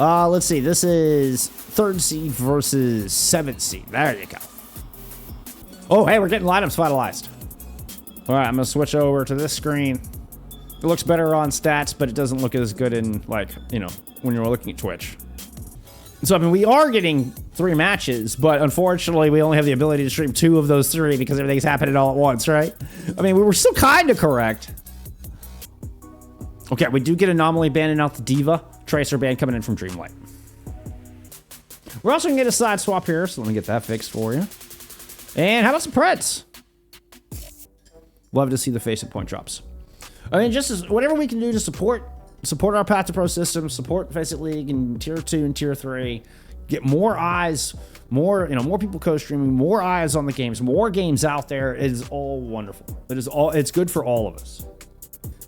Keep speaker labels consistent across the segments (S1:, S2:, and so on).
S1: Let's see. This is 3rd seed versus 7th seed. There you go. Oh, hey, we're getting lineups finalized. All right, I'm going to switch over to this screen. It looks better on stats, but it doesn't look as good in, like, you know, when you're looking at Twitch. So, I mean, we are getting 3 matches, but unfortunately, we only have the ability to stream 2 of those 3 because everything's happening all at once, right? I mean, we were still kind of correct. Okay, we do get Anomaly banning out the Diva. Tracer ban coming in from Dreamlight. We're also going to get a side swap here, so let me get that fixed for you. And how about some Preds? Love to see the FACEIT point drops. I mean, just as, whatever we can do to support our Path to Pro system, support FACEIT League in Tier 2 and Tier 3, get more eyes, more people co-streaming, more eyes on the games, more games out there is all wonderful. It's good for all of us.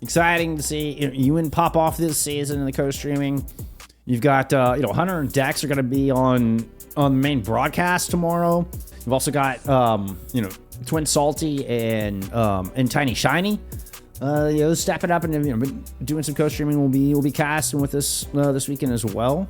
S1: Exciting to see Ewan pop off this season in the co-streaming. You've got Hunter and Dex are going to be on the main broadcast tomorrow. You've also got Twin Salty and Tiny Shiny. Stepping up and doing some co-streaming. We'll be casting with this this weekend as well.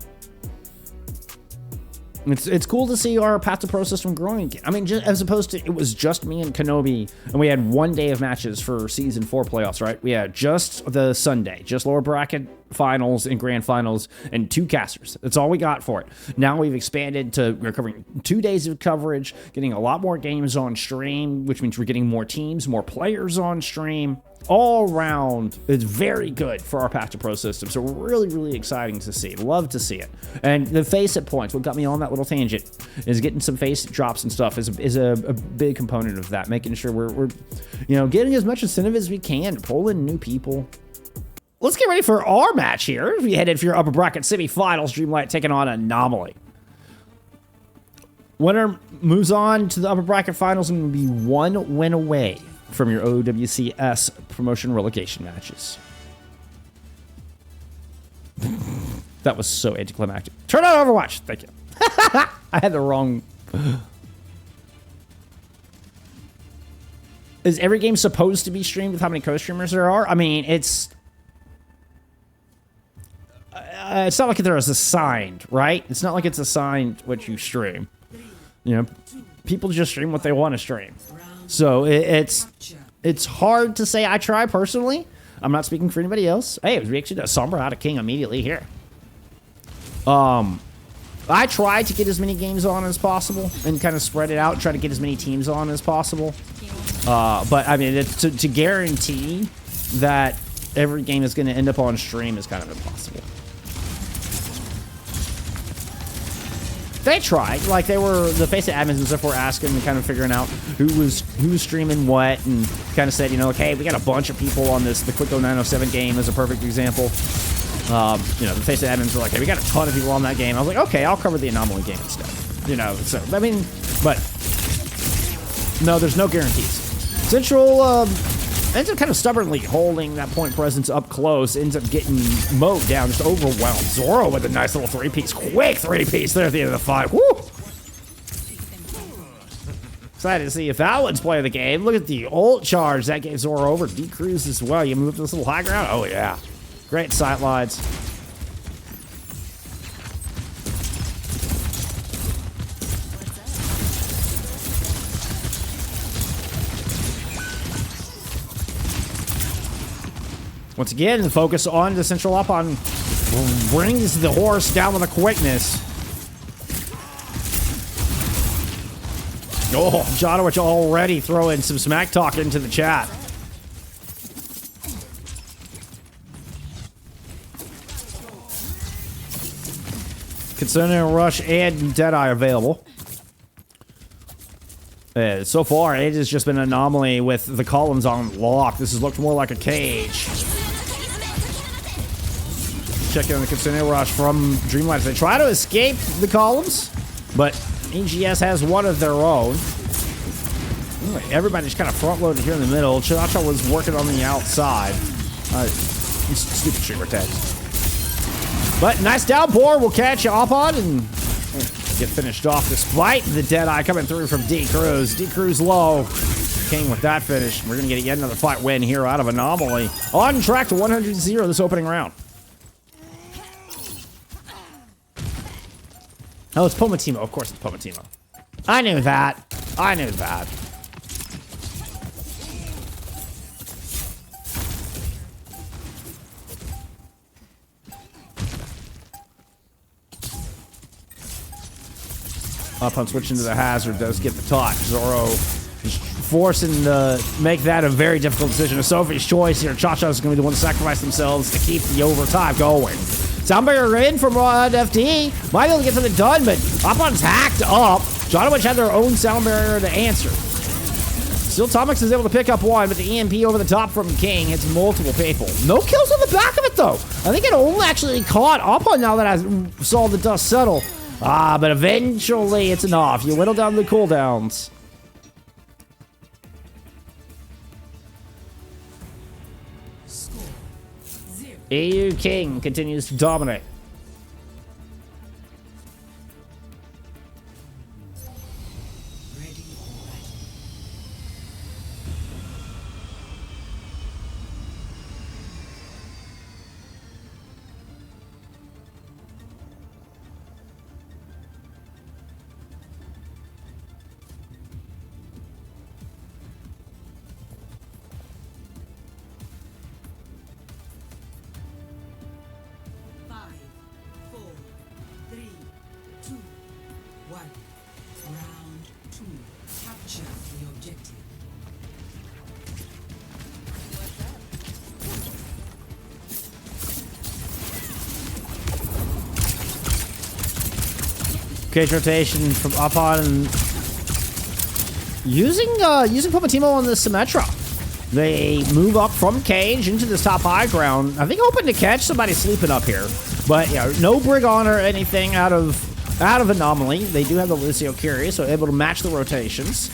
S1: It's cool to see our Path to Pro system growing again. I mean, just, as opposed to it was just me and Kenobi, and we had 1 day of matches for Season 4 playoffs, right? We had just the Sunday, just lower bracket finals and grand finals, and 2 casters. That's all we got for it. Now we've expanded to, we're covering 2 days of coverage, getting a lot more games on stream, which means we're getting more teams, more players on stream. All around, it's very good for our Path to Pro system. So really, really exciting to see. Love to see it. And the FACEIT points, what got me on that little tangent, is getting some FACEIT drops and stuff is a big component of that. Making sure we're getting as much incentive as we can to pull in new people. Let's get ready for our match here. We headed for your upper bracket semifinals. Dreamlight taking on Anomaly. Winner moves on to the upper bracket finals and will be 1 win away from your OWCS promotion relegation matches. That was so anticlimactic. Turn on Overwatch. Thank you. I had the wrong... Is every game supposed to be streamed with how many co-streamers there are? I mean, it's not like they're assigned, right? It's not like it's assigned what you stream. People just stream what they want to stream. So it's hard to say. I try personally. I'm not speaking for anybody else. Hey, we actually got Sombra out of King immediately here. I try to get as many games on as possible and kind of spread it out and try to get as many teams on as possible. But I mean, to guarantee that every game is going to end up on stream is kind of impossible. They tried, like the FACEIT admins and stuff were asking and kind of figuring out who was streaming what, and kind of said, okay, we got a bunch of people on this. The Quicko 907 game is a perfect example. The FACEIT admins were like, hey, we got a ton of people on that game. I was like, okay, I'll cover the Anomaly game instead. So I mean, but no, there's no guarantees. Central ends up kind of stubbornly holding that point presence up close, ends up getting mowed down, just overwhelmed. Zoro with a nice little 3-piece, quick 3-piece there at the end of the fight. Woo! Excited to see if that one's playing the game. Look at the ult charge. That gave Zoro over. D-Cruise as well. You move to this little high ground. Oh, yeah. Great sight lines. Once again, the focus on the central up on brings the horse down with a quickness. Oh, Janowicz already throwing some smack talk into the chat. Concerning Rush and Deadeye available. So far, it has just been an Anomaly with the columns on lock. This has looked more like a cage. Checking on the Concerning Rush from Dreamlight. They try to escape the columns, but EGS has one of their own. Everybody's kind of front-loaded here in the middle. Chacha was working on the outside. Stupid streamer tag. But nice downpour. We'll catch you up on and get finished off despite the Deadeye coming through from D-Cruz. D-Cruz low. King with that finish. We're going to get yet another fight win here out of Anomaly. On track to 100-0 this opening round. Oh, it's Pomatimo. Of course it's Pomatimo. I knew that. I knew that. Upon switching to the hazard does get the touch. Zoro is forcing to make that a very difficult decision. A Sophie's choice here. Cha-Cha is going to be the one to sacrifice themselves to keep the overtime going. Soundbarrier in from FD. Might be able to get something done, but Upon's hacked up. Jonowitch had their own sound barrier to answer. Still, Tomix is able to pick up one, but the EMP over the top from King hits multiple people. No kills on the back of it, though. I think it only actually caught Upon now that I saw the dust settle. But eventually it's enough. You whittle down the cooldowns. EU King continues to dominate. Cage rotation from Upon and using Pomatimo on the Symmetra. They move up from cage into this top high ground. I think hoping to catch somebody sleeping up here, but yeah, no Brigon or anything out of Anomaly. They do have the Lucio Curie, so able to match the rotations.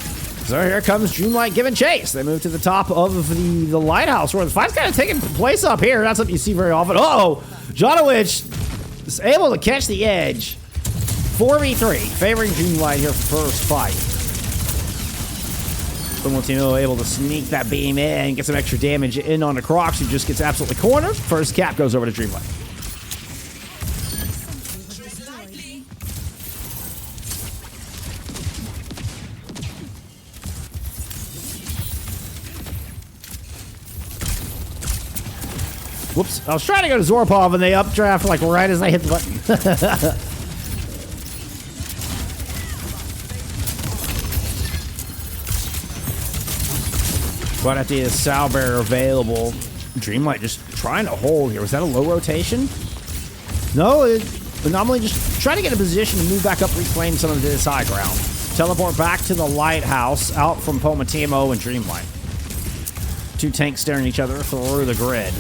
S1: So here comes Dreamlight giving chase. They move to the top of the lighthouse where the fight's kind of taking place up here. That's something you see very often. Uh-oh! Jonowitch is able to catch the edge. 4v3, favoring Dreamlight here for first fight. Pomatimo able to sneak that beam in and get some extra damage in on the Crocs, who just gets absolutely cornered. First cap goes over to Dreamlight. Whoops, I was trying to go to Zorpov and they updraft like right as I hit the button. Right after the Sow Bear available, Dreamlight just trying to hold here. Was that a low rotation? No, Anomaly just trying to get a position to move back up, reclaim some of this high ground. Teleport back to the lighthouse, out from Pomatimo and Dreamlight. Two tanks staring each other through the grid.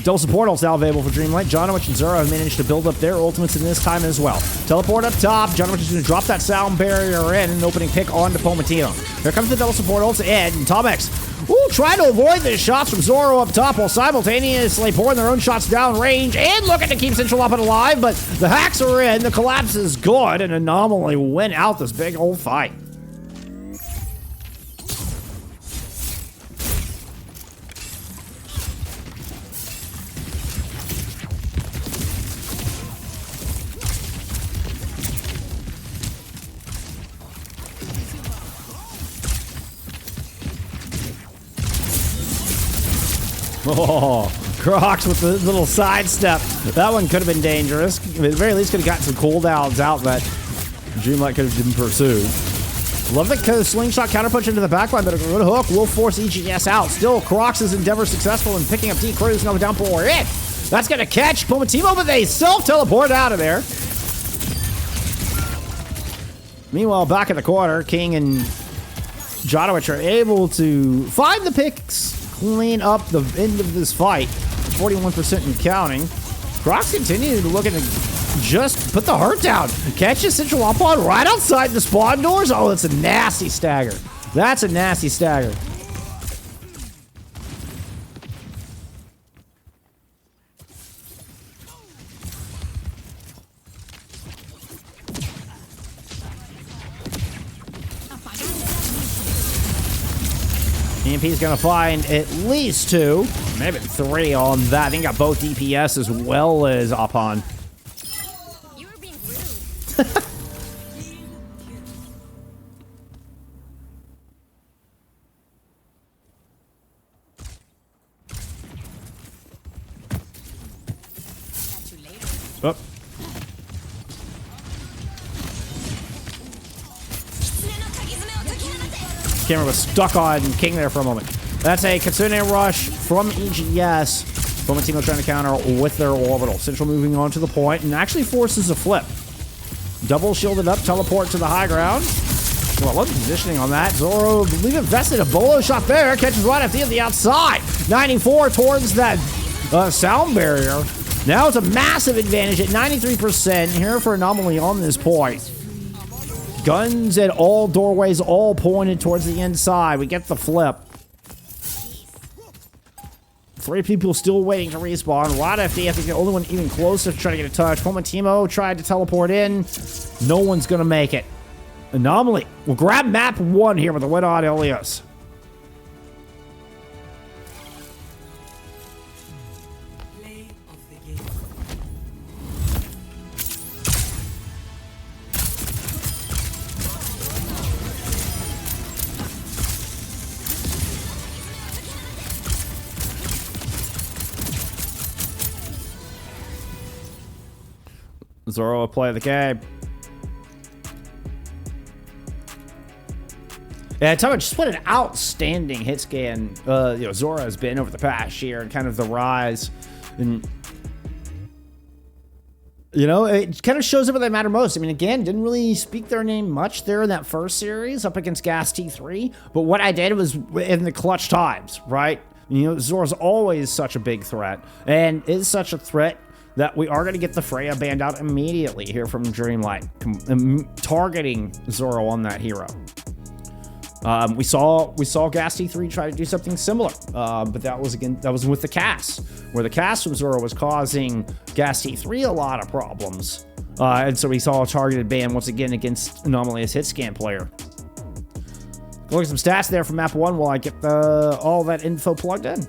S1: Double support ults now available for Dreamlight. Jonowitch and Zoro have managed to build up their ultimates in this time as well. Teleport up top. Jonowitch is going to drop that sound barrier in, an opening pick onto Pomatimo. Here comes the double support ults Ed and Tomex. Ooh, trying to avoid the shots from Zoro up top while simultaneously pouring their own shots down range and looking to keep Central up and alive, but the hacks are in, the collapse is good, and Anomaly win out this big old fight. Oh, Crocs with the little sidestep. That one could have been dangerous. At the very least, could have gotten some cooldowns out that Dreamlight could have been pursued. Love the slingshot counterpunch into the backline, but a good hook will force EGS out. Still, Crocs' endeavor successful in picking up D-Cruz. Now the downpour in. That's going to catch Pomatimo, but they self-teleport out of there. Meanwhile, back in the corner, King and Jonowitch are able to find the picks, clean up the end of this fight. 41% and counting. Crocs continue to look at just put the hurt down. Catches Central up on right outside the spawn doors. Oh, that's a nasty stagger. That's a nasty stagger. EMP is going to find at least 2, maybe 3 on that. I think got both DPS as well as Upon. Oh. Camera was stuck on King there for a moment. That's a Kitsune Rush from EGS. Fomatino trying to counter with their orbital. Central moving on to the point and actually forces a flip. Double shielded up, teleport to the high ground. Well, look positioning on that. Zoro, I believe, invested a bolo shot there. Catches right at the outside. 94 towards that sound barrier. Now it's a massive advantage at 93% here for Anomaly on this point. Guns at all doorways, all pointed towards the inside. We get the flip. 3 people still waiting to respawn. Rod FD, I think the only one even closer to trying to get a touch. Fomatimo tried to teleport in. No one's going to make it. Anomaly will grab map 1 here with a win on Ilios. Zoro will play the game. Yeah, tell me, just what an outstanding hit scan Zoro has been over the past year, and kind of the rise. And it kind of shows up where they matter most. I mean, again, didn't really speak their name much there in that first series up against Gas T3, but what I did was in the clutch times, right? Zoro's always such a big threat, and is such a threat that we are going to get the Freya banned out immediately here from Dreamlight, targeting Zoro on that hero. We saw Gas T3 try to do something similar, but that was with the cast, where the cast from Zoro was causing Gas T3 a lot of problems, and so we saw a targeted ban once again against Anomaly as hit scan player. Look at some stats there from map 1 while I get all that info plugged in.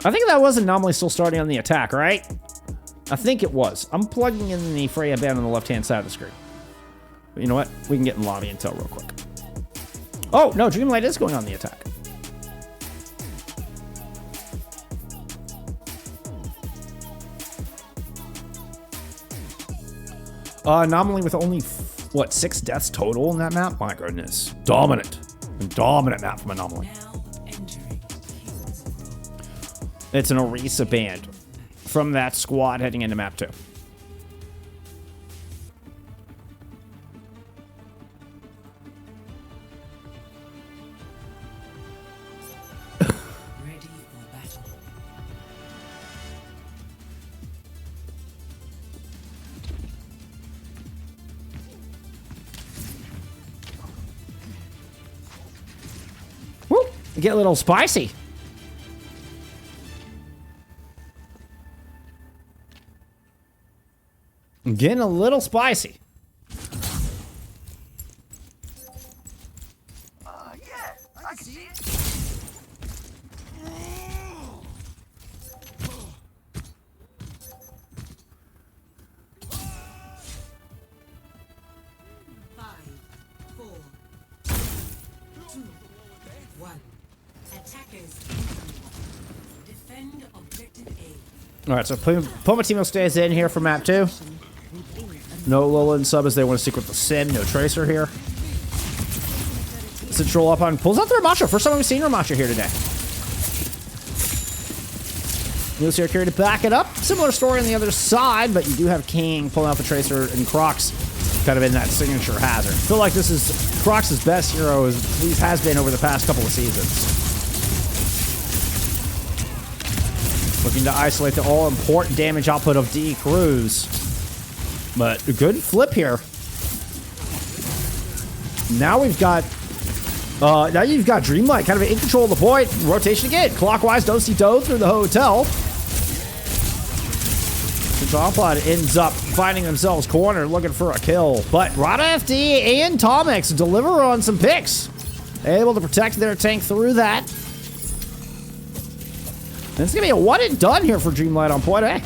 S1: I think that was Anomaly still starting on the attack, right? I think it was. I'm plugging in the Freya ban on the left-hand side of the screen. But you know what? We can get in lobby intel real quick. Oh, no, Dreamlight is going on the attack. Anomaly with only, 6 deaths total in that map? My goodness. Dominant. Dominant map from Anomaly. It's an Orisa band from that squad heading into map 2.
S2: Ready for battle.
S1: Woo! Get a little spicy. Getting a little spicy.
S2: Yeah, I can see it. Five, 4, 2, 1. Attackers defend objective A.
S1: All right, so Fomatimo stays in here for map 2. No Lola and sub as they want to stick with the Sim. No Tracer here. Central up on. Pulls out the Ramacho. First time we've seen Ramacho here today. Ilios here carried to back it up. Similar story on the other side, but you do have King pulling out the Tracer and Crocs kind of in that signature hazard. I feel like this is Crocs' best hero, as at least has been over the past couple of seasons. Looking to isolate the all-important damage output of D. Cruz. But a good flip here. Now we've got... now you've got Dreamlight kind of in control of the point. Rotation again. Clockwise, do-si-do through the hotel. The drop pod ends up finding themselves cornered, looking for a kill. But Rada FD and Tomix deliver on some picks. Able to protect their tank through that. And it's going to be a one and done here for Dreamlight on point A.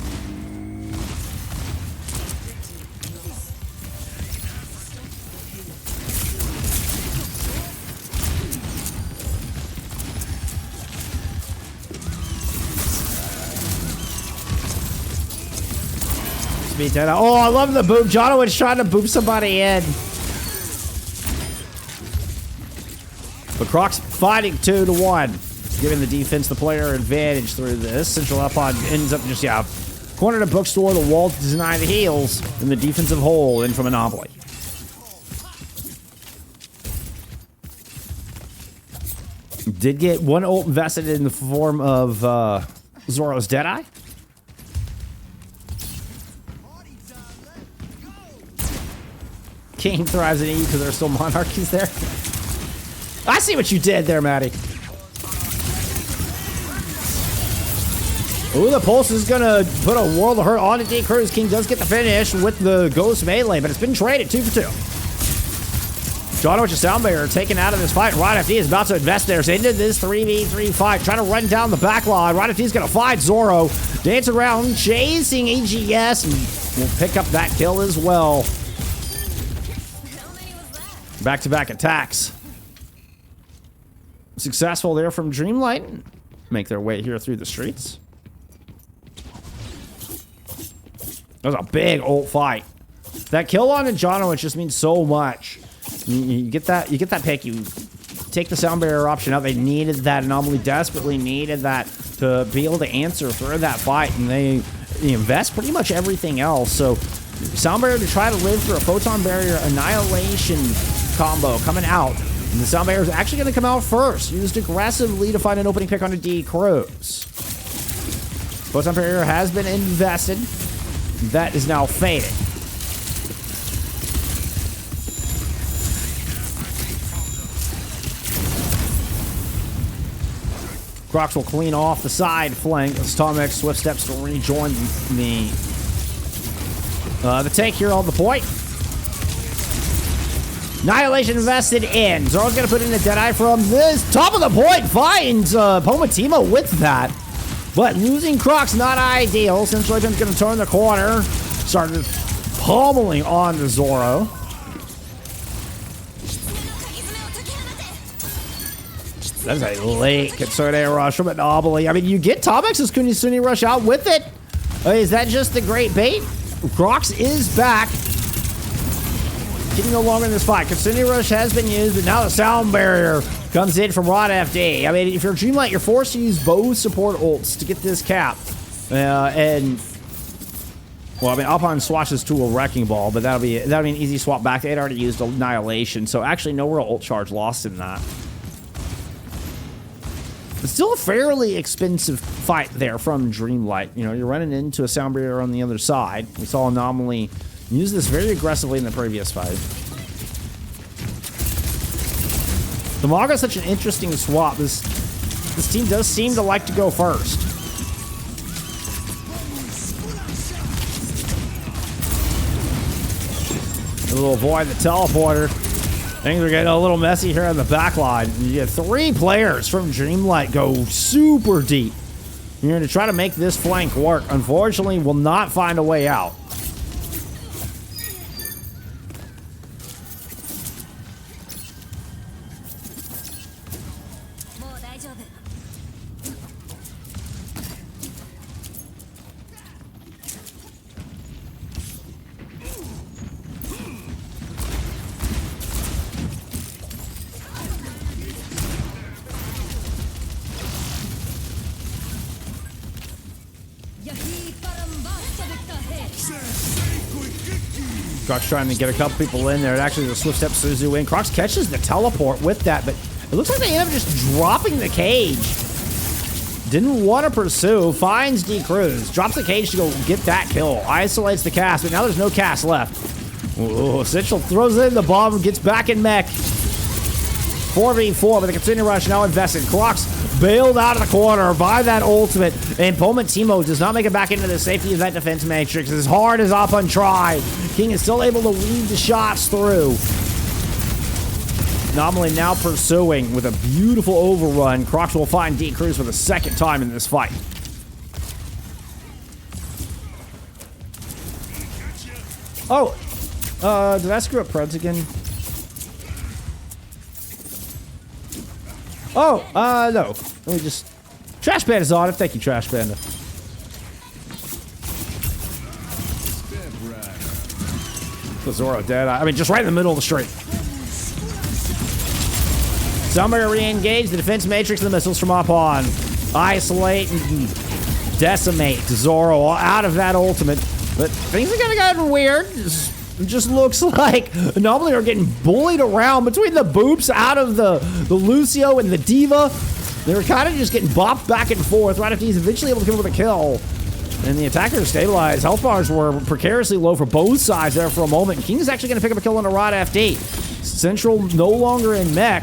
S1: be dead. Oh, I love the boop. Jonowitz trying to boop somebody in. But Croc's fighting 2-1, giving the defense the player advantage through this. Central Upon ends up just, corner to bookstore, the wall to deny the heals, and the defensive hole in from Anomaly. Did get one ult invested in the form of Zoro's Deadeye. King thrives in E because there are still monarchies there. I see what you did there, Maddie. Ooh, the pulse is gonna put a world of hurt on the D-Cruz. King does get the finish with the ghost melee, but it's been traded 2 for 2. Jonowitz and Soundbearer taken out of this fight. Rod FD is about to invest there. So into this 3v3 fight, trying to run down the back line. Rod FD is gonna find Zoro. Dance around, chasing AGS, and will pick up that kill as well. Back-to-back attacks. Successful there from Dreamlight. Make their way here through the streets. That was a big ult fight. That kill on the Jonowitz just means so much. You get that pick, you take the sound barrier option out. They needed that. Anomaly desperately needed that to be able to answer through that fight, and they invest pretty much everything else. So sound barrier to try to live through a photon barrier annihilation combo coming out. And the sound barrier is actually going to come out first. Used aggressively to find an opening pick on a D-Cruz. Photon barrier has been invested. That is now faded. Crocs will clean off the side flank as Tomek swift steps to rejoin the take here on the point. Annihilation invested in. Zoro's going to put in a Deadeye from this. Top of the point finds Pomatimo with that. But losing Croc's not ideal. Since Legion's going to turn the corner. Started pummeling on to Zoro. That's a late Kitsune rush from Anomaly. I mean, you get Tomex's Kunisuni rush out with it. Is that just the great bait? Crocs is back. Getting no longer in this fight. Kitsune rush has been used, but now the sound barrier comes in from Rod FD. I mean, if you're Dreamlight, you're forced to use both support ults to get this cap. Well, I mean, Alpine swatches to a Wrecking Ball, but that'll be an easy swap back. They had already used Annihilation, so actually no real ult charge lost in that. It's still a fairly expensive fight there from Dreamlight. You know, you're running into a sound barrier on the other side. We saw Anomaly use this very aggressively in the previous fight. The Maga is such an interesting swap. This team does seem to like to go first. A little avoid the teleporter. Things are getting a little messy here on the back line. You get 3 players from Dreamlight go super deep. You're going to try to make this flank work. Unfortunately, will not find a way out. Croc's trying to get a couple people in there. It actually is a swift step Suzu in. Crocs catches the teleport with that, but it looks like they end up just dropping the cage. Didn't want to pursue. Finds D-Cruz. Drops the cage to go get that kill. Isolates the cast, but now there's no cast left. Ooh, Essential throws in the bomb, gets back in mech. 4v4, but the Kitsune rush now invested. Crocs bailed out of the corner by that ultimate, and Pomatimo does not make it back into the safety of that defense matrix as hard as Opun tried. King is still able to weave the shots through. Anomaly now pursuing with a beautiful overrun. Crocs will find D-Cruz for the second time in this fight. Oh, did I screw up Preds again? Oh, no. Let me just... Trash Panda's on it. Thank you, Trash Panda. Zoro dead. I mean, just right in the middle of the street. Somebody re-engage the defense matrix and the missiles from up on. Isolate and decimate Zoro out of that ultimate. But things are gonna get weird. It just looks like Anomaly are getting bullied around between the boops out of the Lucio and the Diva. They were kind of just getting bopped back and forth right after he's eventually able to come up with a kill. And the attackers stabilized. Health bars were precariously low for both sides there for a moment. King is actually going to pick up a kill on a Rod FD. Central no longer in mech.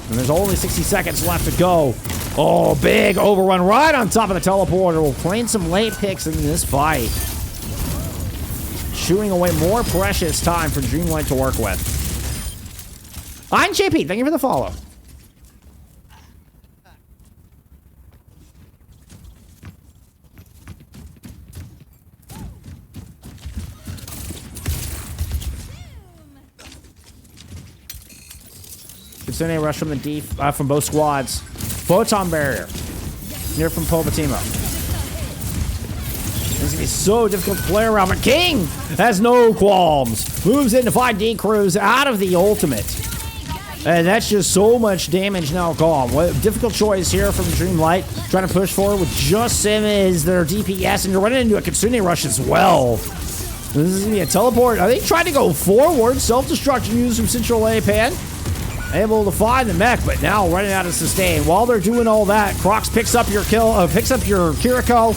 S1: And there's only 60 seconds left to go. Oh, big overrun right on top of the teleporter. We're playing some late picks in this fight. Chewing away more precious time for Dreamlight to work with. I'm JP. Thank you for the follow. Considering a rush from the D from both squads. Photon barrier. Near from Povatimo. This is gonna be so difficult to play around, but King has no qualms. Moves in to find D-Cruz out of the ultimate. And that's just so much damage now gone. What a difficult choice here from Dreamlight. Trying to push forward with just Sim as their DPS, and you're running into a Kitsune rush as well. This is gonna be a teleport. I think trying to go forward. Self-destruct used from Central A-Pan. Able to find the mech, but now running out of sustain. While they're doing all that, Crocs picks up your kill, picks up your Kiriko,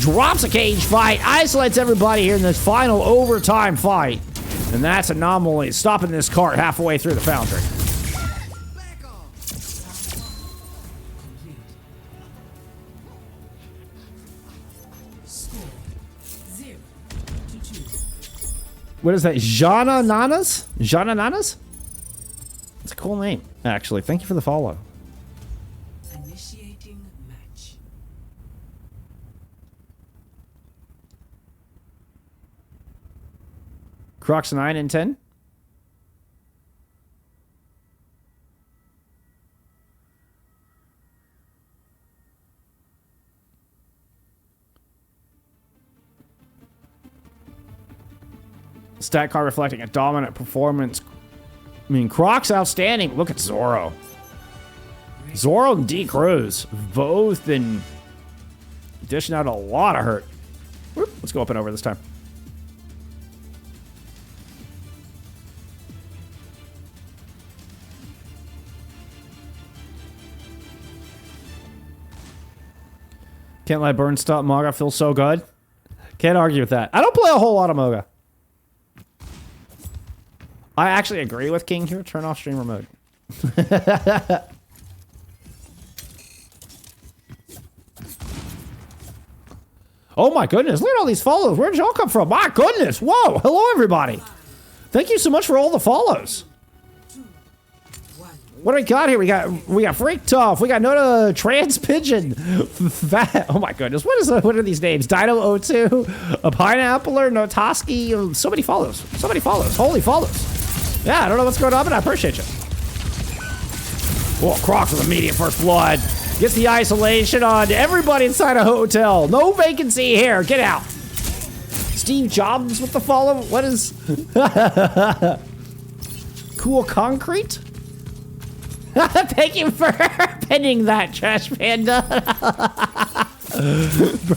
S1: drops a cage fight, isolates everybody here in this final overtime fight. And that's Anomaly stopping this cart halfway through the foundry. What is that? Jana Nanas? Jana Nanas? It's a cool name, actually. Thank you for the follow.
S2: Initiating match.
S1: Crocs 9 and 10. Stat card reflecting a dominant performance. I mean, Croc's outstanding. Look at Zoro. Zoro and D-Cruz both been dishing out a lot of hurt. Whoop, let's go up and over this time. Can't let Burn stop Moga. Feels so good. Can't argue with that. I don't play a whole lot of Moga. I actually agree with King here. Turn off streamer mode. Oh my goodness, look at all these follows. Where'd y'all come from? My goodness. Whoa. Hello, everybody. Thank you so much for all the follows. What do we got here? We got Freak Tough. We got Noda Trans Pigeon. Oh my goodness. What are these names? Dino 02, a Pineappler, Notoski. So many follows. So many follows. Holy follows. Yeah, I don't know what's going on, but I appreciate you. Well, Crocs with immediate first blood. Gets the isolation on everybody inside a hotel. No vacancy here. Get out. Steve Jobs with the follow. What is... Cool Concrete? Thank you for pinning that, Trash Panda.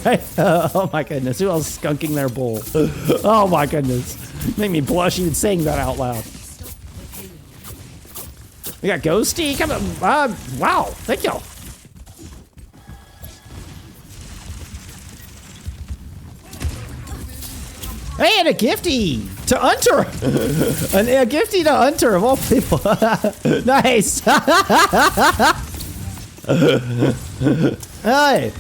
S1: Right. Oh my goodness. Who else is skunking their bowl? Oh my goodness. Make me blush even saying that out loud. We got Ghosty coming. Wow. Thank you. Hey, and a gifty to Hunter. A gifty to Hunter of all people. Nice. Hey,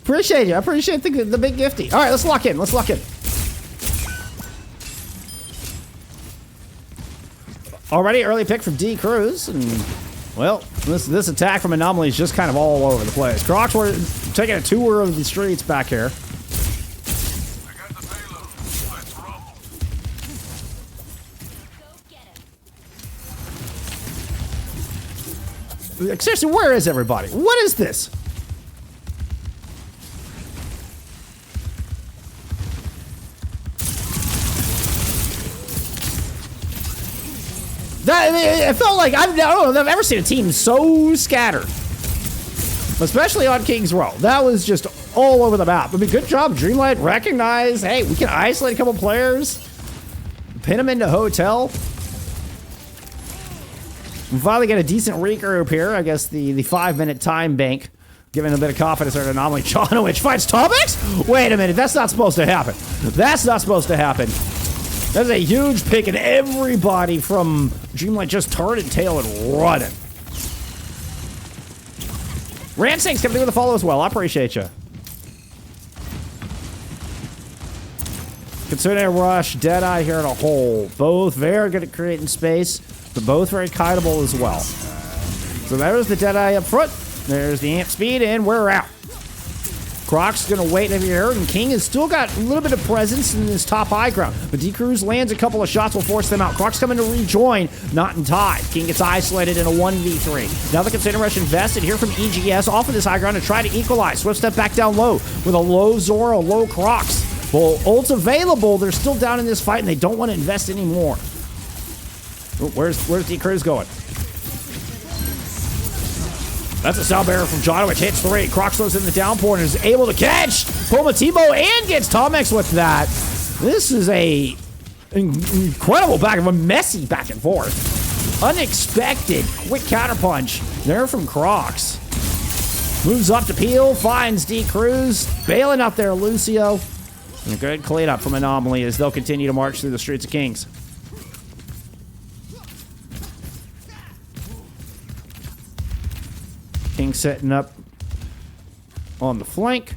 S1: appreciate you. I appreciate the big gifty. All right, let's lock in. Let's lock in. Already early pick from D-Cruz, and well, this attack from Anomaly is just kind of all over the place. Crocs were taking a tour of the streets back here. Seriously, where is everybody? What is this? It felt like, I don't know if I've ever seen a team so scattered. Especially on King's Row. That was just all over the map. I mean, good job, Dreamlight. Recognize, hey, we can isolate a couple players. Pin them into hotel. We finally get a decent regroup here. I guess the 5-minute time bank. Giving a bit of confidence there to Anomaly. Jonowich fights Tomix? Wait a minute, that's not supposed to happen. That's not supposed to happen. That's a huge pick, and everybody from Dreamlight just turned and tail and running. Ransake's coming through with a follow as well. I appreciate you. Kitsune Rush, Deadeye here in a hole. Both very good at creating space, but both very kiteable as well. So there's the Deadeye up front. There's the amp speed, and we're out. Croc's gonna wait over here, and King has still got a little bit of presence in this top high ground. But D-Cruz lands a couple of shots, will force them out. Croc's coming to rejoin, not in time. King gets isolated in a 1v3. Now the Kitsune Rush invested here from EGS off of this high ground to try to equalize. Swift step back down low with a low Zoro, low Crocs. Well, ult's available. They're still down in this fight, and they don't want to invest anymore. Where's D-Cruz going? That's a sound barrier from Jonowich. Hits 3. Croc slows in the downpour and is able to catch Pomatimo and gets Tomix with that. This is a incredible messy back and forth. Unexpected. Quick counterpunch there from Crocs. Moves up to Peel. Finds D-Cruz. Bailing up there, Lucio. And a good cleanup from Anomaly as they'll continue to march through the streets of Kings. King setting up on the flank.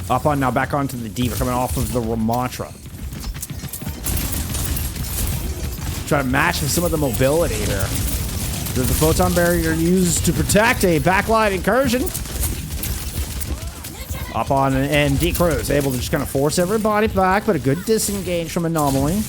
S1: Up on now, back onto the Diva, coming off of the Ramatra. Try to match some of the mobility here. There's the photon barrier used to protect a backline incursion. Up on and D-Cruz able to just kind of force everybody back, but a good disengage from Anomaly.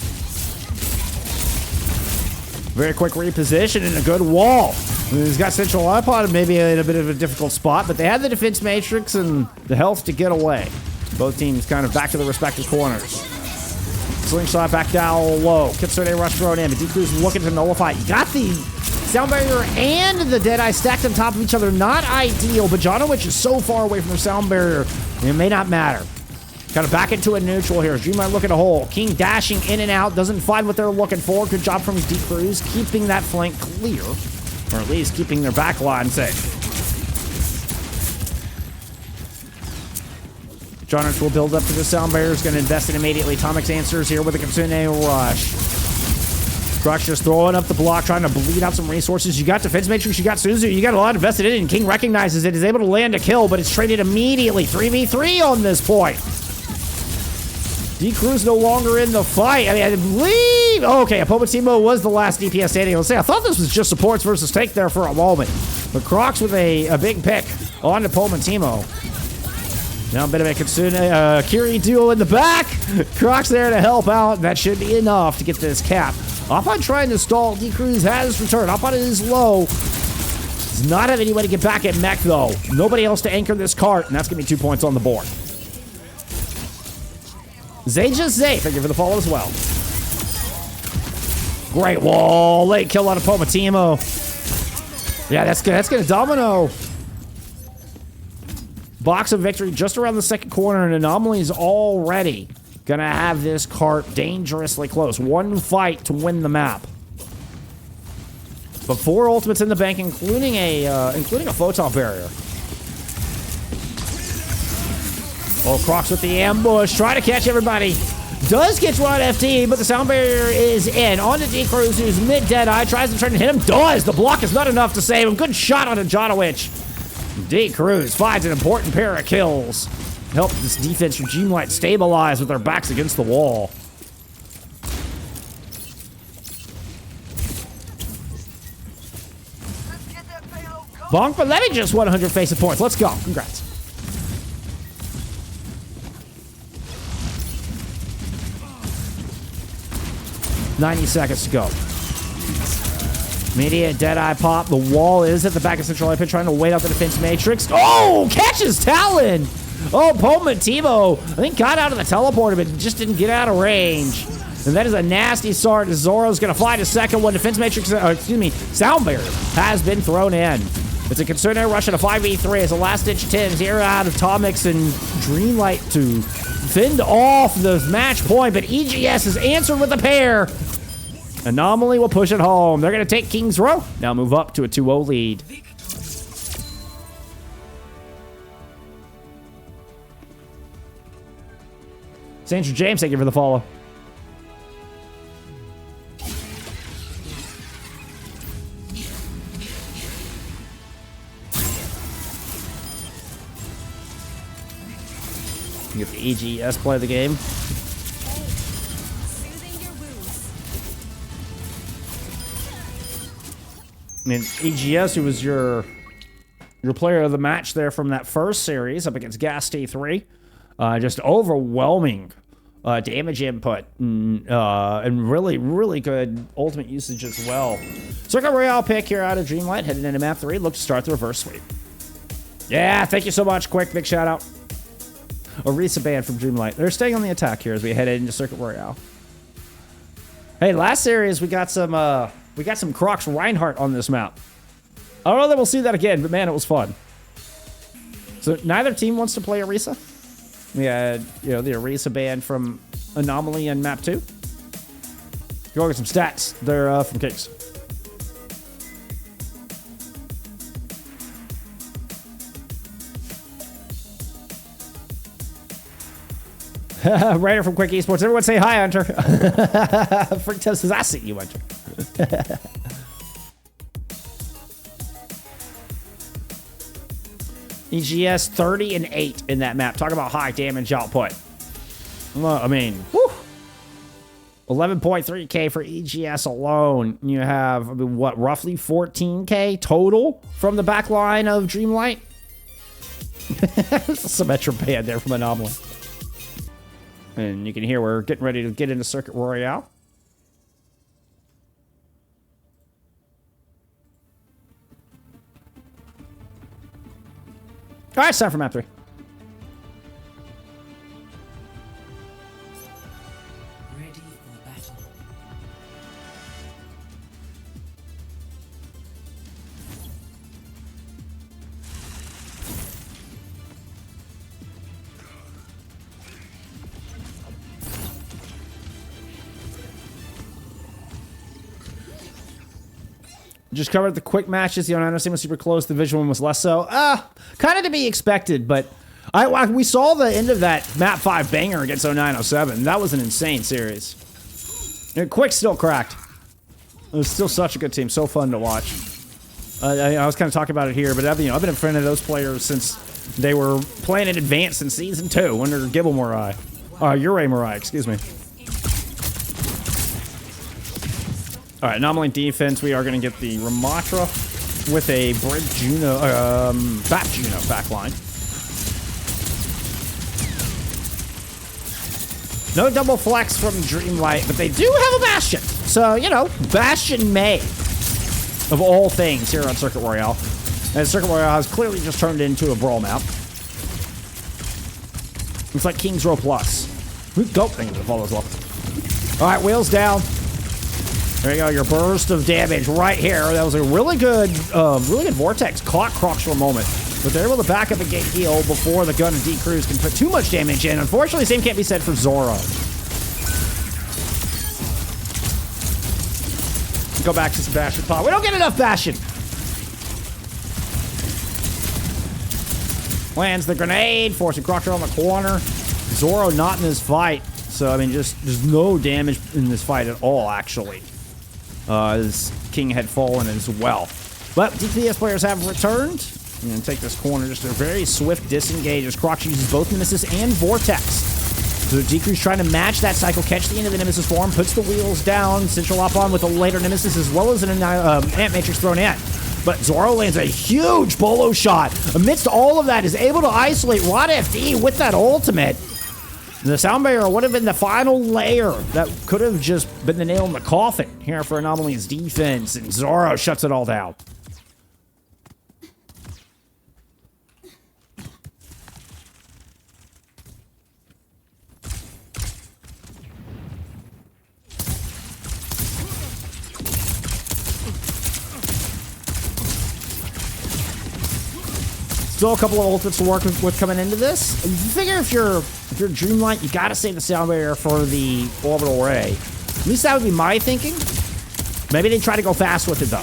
S1: Very quick reposition and a good wall. He's got central iPod, maybe in a bit of a difficult spot, but they had the defense matrix and the health to get away. Both teams kind of back to their respective corners. Slingshot back down low. Kitsune Rush thrown in, but D-Cruz looking to nullify. You got the sound barrier and the Deadeye stacked on top of each other. Not ideal, but Jonowich is so far away from their sound barrier, it may not matter. Kind of back into a neutral here. Dreamlight looking a hole. King dashing in and out. Doesn't find what they're looking for. Good job from D-Cruz keeping that flank clear. Or at least keeping their back line safe. Jonowich will build up to the sound barrier. Is going to invest it immediately. Tomix answers here with a Kitsune Rush. Croc's just throwing up the block, trying to bleed out some resources. You got defense matrix, you got Suzu, you got a lot invested in it, and King recognizes it, is able to land a kill, but it's traded immediately. 3v3 on this point. D-Cruz no longer in the fight. I mean, I believe... Okay, Pomatimo was the last DPS standing. Let's say, I thought this was just supports versus tank there for a moment. But Crocs with a big pick on to Pomatimo. Now a bit of a Kitsune Kiri duel in the back. Crocs there to help out. That should be enough to get this cap. Up on trying to stall. D-Cruz has returned. Up on it is low. Does not have any way to get back at Mech, though. Nobody else to anchor this cart, and that's going to be 2 points on the board. Just Zay, thank you for the follow as well. Great wall. Late kill on a Pomatimo. Yeah, that's good. That's going to domino. Box of victory just around the second corner, and Anomaly's already going to have this cart dangerously close. One fight to win the map. But 4 ultimates in the bank, including a photon barrier. Oh, Crocs with the ambush. Try to catch everybody. Does get Rod FT, but the sound barrier is in. On to D-Cruz, who's mid-Deadeye. Tries to try to hit him. Does. The block is not enough to save him. Good shot on a Jonowich. D-Cruz finds an important pair of kills. Help this defense from Dreamlight stabilize with their backs against the wall. Bonk, but let me just 100 FACEIT points. Let's go. Congrats. $90 seconds to go. Immediate Deadeye pop. The wall is at the back of Central IP, trying to wait out the defense matrix. Oh! Catches Talon! Oh, Timo, I think got out of the teleporter, but just didn't get out of range. And that is a nasty start. Zoro's gonna fly to second one. Defense matrix, sound barrier has been thrown in. It's a concerted rush at a 5v3 as a last-ditch attempt here out of Tomix and Dreamlight to fend off the match point, but EGS has answered with a pair. Anomaly will push it home. They're gonna take King's Row. Now move up to a 2-0 lead. Sandra James, thank you for the follow. You get the EGS play of the game. I mean, EGS, who was your player of the match there from that first series up against Gas T3. Just overwhelming damage input and really, really good ultimate usage as well. Circuit Royale pick here out of Dreamlight, headed into map 3. Look to start the reverse sweep. Yeah, thank you so much. Quick, big shout out. Orisa band from Dreamlight. They're staying on the attack here as we head into Circuit Royale. Hey, last series we got some Crocs Reinhardt on this map. I don't know that we'll see that again, but man, it was fun. So neither team wants to play Orisa. We had, the Orisa band from Anomaly and map 2. Go get some stats. They're from Kings. Raider from Quick Esports. Everyone say hi, Hunter. Freak Test says, I see you, Hunter. EGS 30 and 8 in that map. Talk about high damage output. Well, I mean, whew. 11.3k for EGS alone. You have, what, roughly 14k total from the back line of Dreamlight? Symmetra band there from Anomaly. And you can hear we're getting ready to get into Circuit Royale. All right, it's time for map 3.
S2: Ready for battle.
S1: Just covered the quick matches. The 0907 was super close. The visual one was less so. Kind of to be expected, but we saw the end of that map 5 banger against 0907. That was an insane series. And quick still cracked. It was still such a good team. So fun to watch. I was kind of talking about it here, but I've been a friend of those players since they were playing in advance in Season 2 under Gibble Morai. Ure Morai, excuse me. All right, Anomaly defense, we are going to get the Ramatra with a Brig Juno, Bat Juno backline. No double flex from Dreamlight, but they do have a Bastion. So, Bastion May, of all things, here on Circuit Royale. And Circuit Royale has clearly just turned into a brawl map. It's like King's Row Plus. Go, thank you for the follow as well. All right, wheels down. There you go, your burst of damage right here. That was a really good vortex. Caught Crocs for a moment. But they're able to back up and get heal before the gun and D-Cruise can put too much damage in. Unfortunately, the same can't be said for Zoro. Go back to some Bastion pop. We don't get enough Bastion. Lands the grenade, forcing Crocs on the corner. Zoro not in this fight. So, I mean, there's no damage in this fight at all, actually. As King had fallen as well. But DPS players have returned. I'm going to take this corner, just a very swift disengage as Crocs uses both Nemesis and Vortex. So Decrease trying to match that cycle, catch the end of the Nemesis form, puts the wheels down, Central up on with a later Nemesis as well as an Ant Matrix thrown in. But Zoro lands a huge bolo shot. Amidst all of that, is able to isolate Rod FD with that ultimate. The sound barrier would have been the final layer that could have just been the nail in the coffin here for Anomaly's defense, and Zoro shuts it all down. Still a couple of ultimates to work with coming into this. You figure if you're Dreamlight, you gotta save the sound barrier for the orbital ray. At least that would be my thinking. Maybe they try to go fast with it though.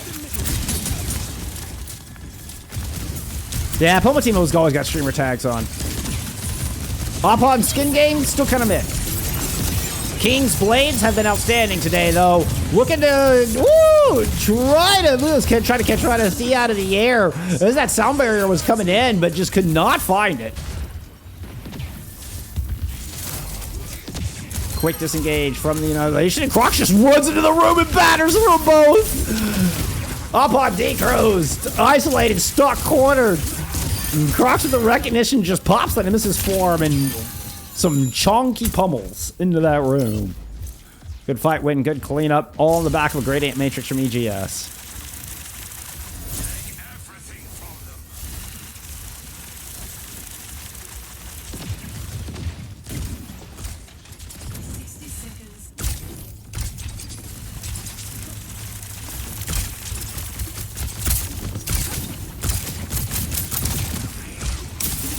S1: Yeah, Pomatimo's always got streamer tags on. Hop on skin game, still kind of mid. King's blades have been outstanding today, though. Looking to, try to catch Thea out of the air. As that sound barrier was coming in, but just could not find it. Quick disengage from the Annihilation, and Crocs just runs into the room and batters them both. Up on decrosed, isolated, stuck, cornered. And Crocs with the recognition just pops that misses form and some chunky pummels into that room. Good fight win, good cleanup. All in the back of a great Ant Matrix from EGS.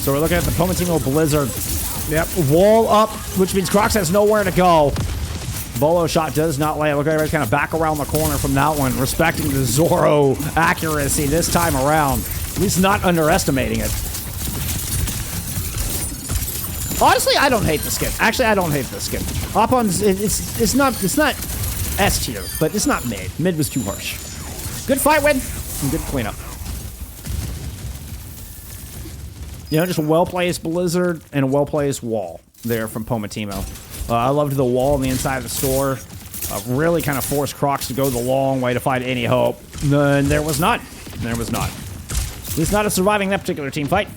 S1: So we're looking at the Pomatimo Blizzard. Yep, wall up, which means Crocs has nowhere to go. Bolo shot does not land. Look at everybody kind of back around the corner from that one, respecting the Zoro accuracy this time around. At least not underestimating it. Honestly, I don't hate the skin. Actually, I don't hate the skin. Opon's, it's not S tier, but it's not mid. Mid was too harsh. Good fight win and good cleanup. Just a well-placed Blizzard and a well-placed wall there from Pomatimo. I loved the wall on the inside of the store. Really kind of forced Crocs to go the long way to find any hope. And there was none. There was none. At least not a surviving that particular team fight.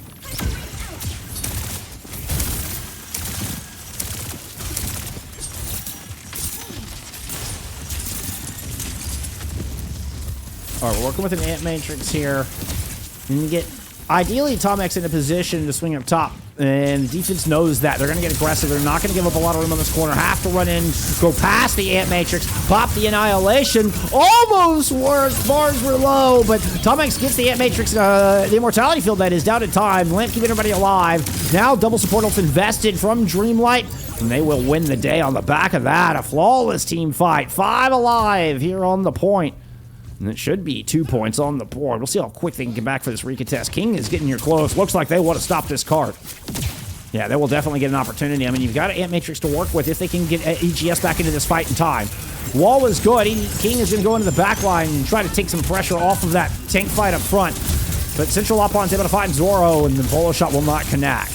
S1: All right, we're working with an Ant Matrix here. And you get... Ideally, Tomek's in a position to swing up top, and defense knows that. They're going to get aggressive. They're not going to give up a lot of room on this corner. Have to run in, go past the Ant Matrix, pop the Annihilation. Almost worked. Bars were low, but Tomex gets the Ant Matrix, the Immortality Field that is down in time. Lamp keeping everybody alive. Now double support ults invested from Dreamlight, and they will win the day on the back of that. A flawless team fight. 5 alive here on the point. And it should be 2 points on the board. We'll see how quick they can get back for this recontest. King is getting here close. Looks like they want to stop this card. Yeah, they will definitely get an opportunity. I mean, you've got an Ant Matrix to work with if they can get EGS back into this fight in time. Wall is good. King is going to go into the back line and try to take some pressure off of that tank fight up front. But Central Opon's able to find Zoro, and the Bolo shot will not connect.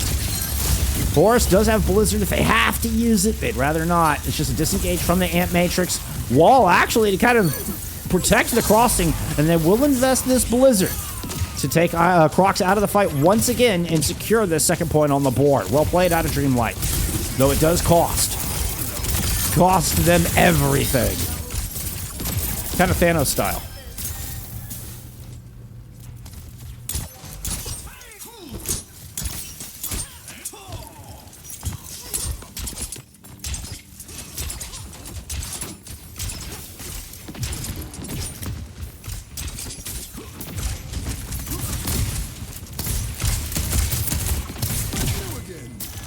S1: Forest does have Blizzard. If they have to use it, they'd rather not. It's just a disengage from the Ant Matrix. Wall, actually, to kind of protect the crossing, and they will invest this Blizzard to take Crocs out of the fight once again and secure this second point on the board. Well played out of Dreamlight, though it does cost them everything. Kind of Thanos style.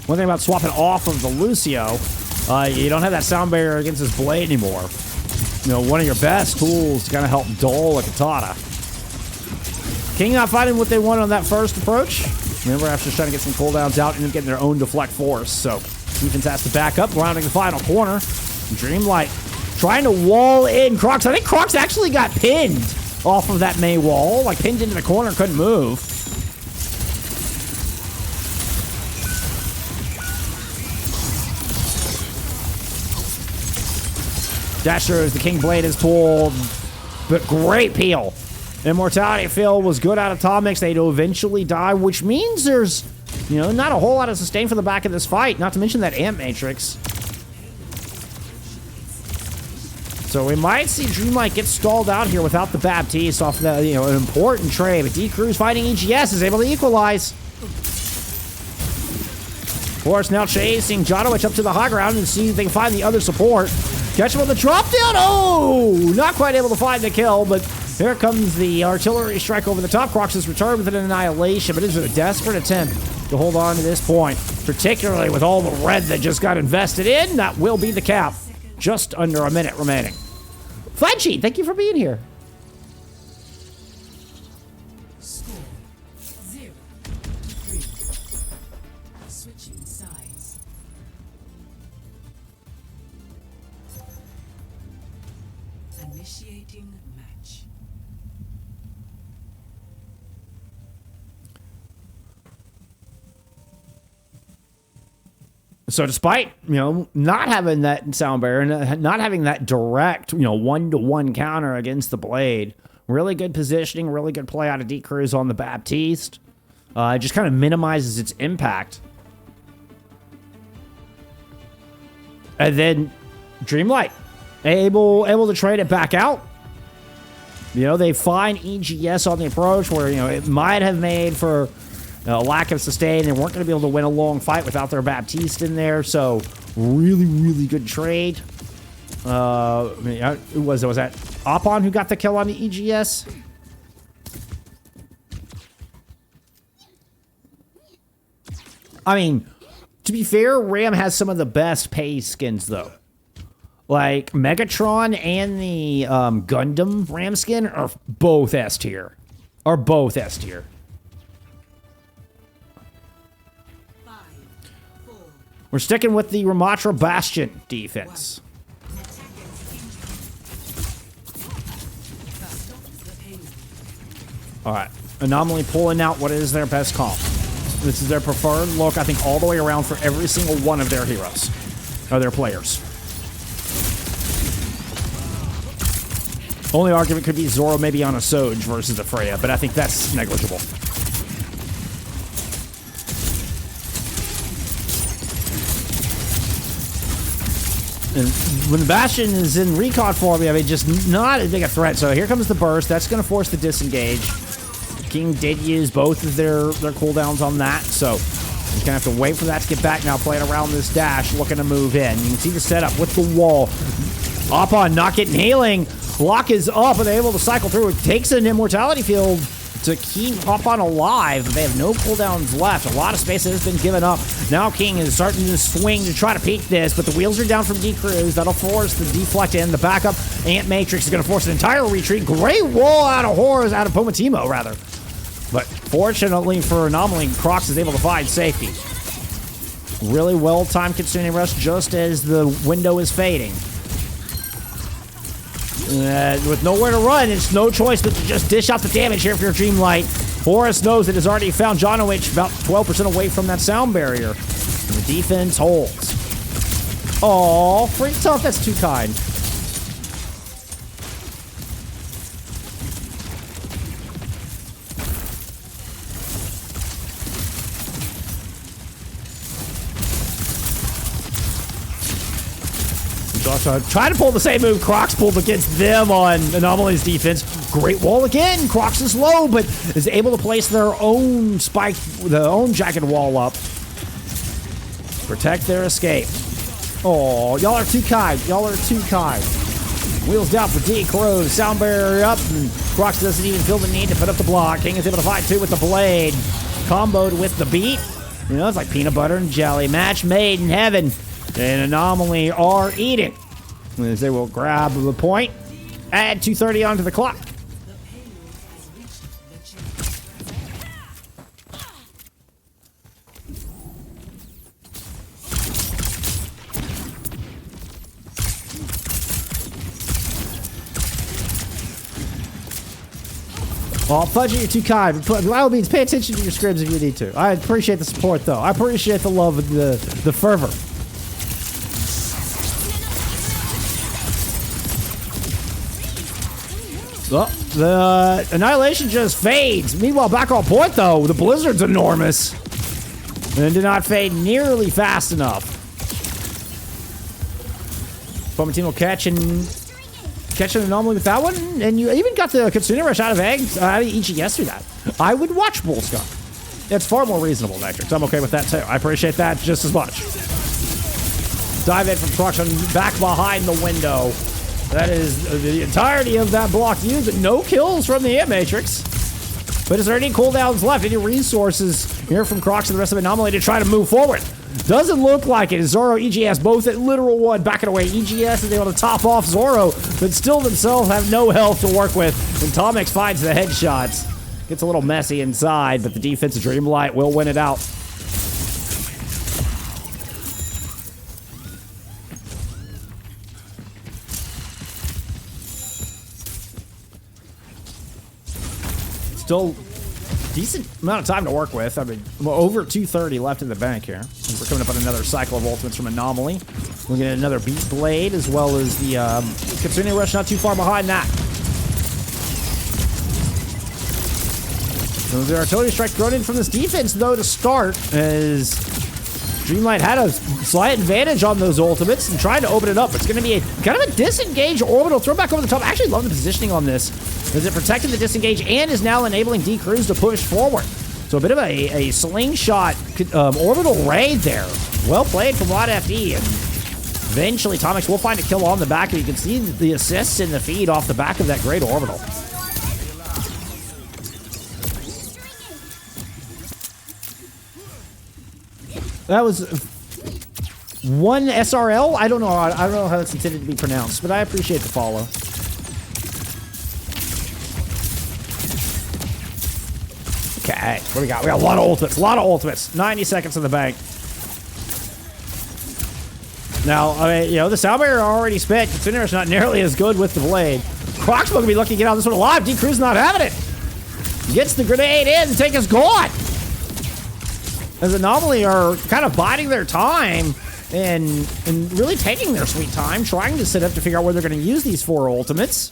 S1: One thing about swapping off of the Lucio, you don't have that sound barrier against his blade anymore. One of your best tools to kind of help dull a katana. King not finding what they want on that first approach. Remember, after trying to get some cooldowns out, ended up getting their own deflect force. So defense has to back up, grounding the final corner. Dreamlight trying to wall in Crocs. I think Crocs actually got pinned off of that May wall, like pinned into the corner, couldn't move. Dasher as the King Blade is pulled, but great peel. Immortality Field was good out of Tomix. They'd eventually die, which means there's, not a whole lot of sustain for the back of this fight, not to mention that Ant Matrix. So we might see Dreamlight get stalled out here without the Baptiste off that, an important trade, but D-Cruz fighting EGS is able to equalize. Forrest now chasing Jodowich up to the high ground and see if they can find the other support. Catch him on the drop down. Oh, not quite able to find the kill, but Here comes the artillery strike over the top. Crocs is returned with an annihilation, but it is a desperate attempt to hold on to this point, particularly with all the red that just got invested in. That will be the cap. Just under a minute remaining. Fudgy, thank you for being here.
S2: Score 0-3. Switching sides. Initiating match.
S1: So despite, not having that sound barrier, not having that direct, one-to-one counter against the Blade, really good positioning, really good play out of D-Cruz on the Baptiste. It just kind of minimizes its impact. And then Dreamlight, able to trade it back out. They find EGS on the approach where, it might have made for a lack of sustain. They weren't going to be able to win a long fight without their Baptiste in there. So really, really good trade. Was that Opon who got the kill on the EGS? I mean, to be fair, Ram has some of the best pay skins though. Like Megatron and the Gundam Ram skin are both S tier. We're sticking with the Ramatra Bastion defense. All right. Anomaly pulling out what is their best comp. This is their preferred look, I think, all the way around for every single one of their heroes. Or their players. Only argument could be Zoro maybe on a Soj versus a Freya, but I think that's negligible. And when the Bastion is in recon form, just not as big a threat. So here comes the burst. That's going to force the disengage. King did use both of their cooldowns on that, so he's going to have to wait for that to get back now, playing around this dash, looking to move in. You can see the setup with the wall. Opon not getting healing. Block is up, and they're able to cycle through. It takes an immortality field to keep Opon alive. They have no cooldowns left. A lot of space has been given up. Now King is starting to swing to try to peek this, but the wheels are down from D-Cruz. That'll force the deflect in. The backup Ant Matrix is going to force an entire retreat. Great wall out of Horrors, out of Pomatimo, rather. But fortunately for Anomaly, Crocs is able to find safety. Really well-timed Kitsune Rush just as the window is fading. With nowhere to run, it's no choice but to just dish out the damage here for your Dreamlight. Horus knows it has already found John O'H about 12% away from that sound barrier. And the defense holds. Oh, Freak Tough, that's too kind. Try to pull the same move Crocs pulled against them on Anomaly's defense. Great wall again. Crocs is low, but is able to place their own spike, their own jagged wall up. Protect their escape. Oh, y'all are too kind. Wheels down for D-Cruz. Sound barrier up, and Crocs doesn't even feel the need to put up the block. King is able to fight too with the blade. Comboed with the beat. It's like peanut butter and jelly. Match made in heaven. And Anomaly are eating. As they will grab the point. Add 2:30 onto the clock. Oh, Fudgy, you're too kind. By all means, pay attention to your scribs if you need to. I appreciate the support, though. I appreciate the love and the fervor. Well, the Annihilation just fades. Meanwhile, back on point, though, the Blizzard's enormous. And did not fade nearly fast enough. Pomatino catching Anomaly with that one. And you even got the Kitsune Rush out of eggs, out of EGS through that. I would watch Bull Skunk. It's far more reasonable, Matrix. I'm okay with that, too. I appreciate that just as much. Dive in from Crux back behind the window. That is the entirety of that block used, but no kills from the Ant Matrix. But is there any cooldowns left? Any resources here from Crocs and the rest of Anomaly to try to move forward? Doesn't look like it. Zoro, EGS, both at literal one, backing away. EGS is able to top off Zoro, but still themselves have no health to work with. And Tomix finds the headshots. Gets a little messy inside, but the defense of Dreamlight will win it out. Still decent amount of time to work with. I mean, over 230 left in the bank here. We're coming up on another cycle of ultimates from Anomaly. We'll get another Beat Blade, as well as the Kitsune Rush not too far behind that. So there are Artillery Strike thrown in from this defense, though, to start, as Dreamlight had a slight advantage on those ultimates and tried to open it up. It's going to be a kind of a disengaged orbital throw back over the top. I actually love the positioning on this, as it protected the disengage and is now enabling D-Cruz to push forward. So a bit of a slingshot orbital raid there. Well played from Rod FD. And eventually, Tomix will find a kill on the back, and you can see the assists in the feed off the back of that great orbital. That was one SRL. I don't know. I don't know how it's intended to be pronounced, but I appreciate the follow. Okay, what do we got? We got a lot of ultimates. A lot of ultimates. 90 seconds in the bank. Now, I mean, you know, the sound barrier already spent. Consider's not nearly as good with the blade. Croc's going to be lucky to get out of this one alive. D-Cruz not having it. Gets the grenade in. The tank is gone. As Anomaly are kind of biding their time and really taking their sweet time, trying to set up to figure out where they're going to use these 4 ultimates.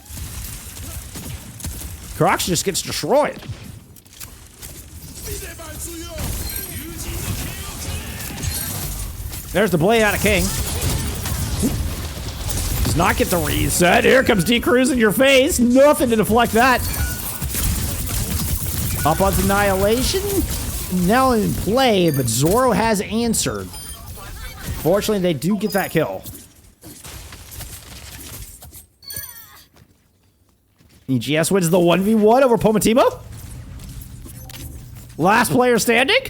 S1: Crocs just gets destroyed. There's the blade out of King. Does not get the reset. Here comes D-Cruz in your face. Nothing to deflect that. Up on Annihilation. Now in play, but Zoro has answered. Fortunately, they do get that kill. EGS wins the 1v1 over Pomatimo. Last player standing.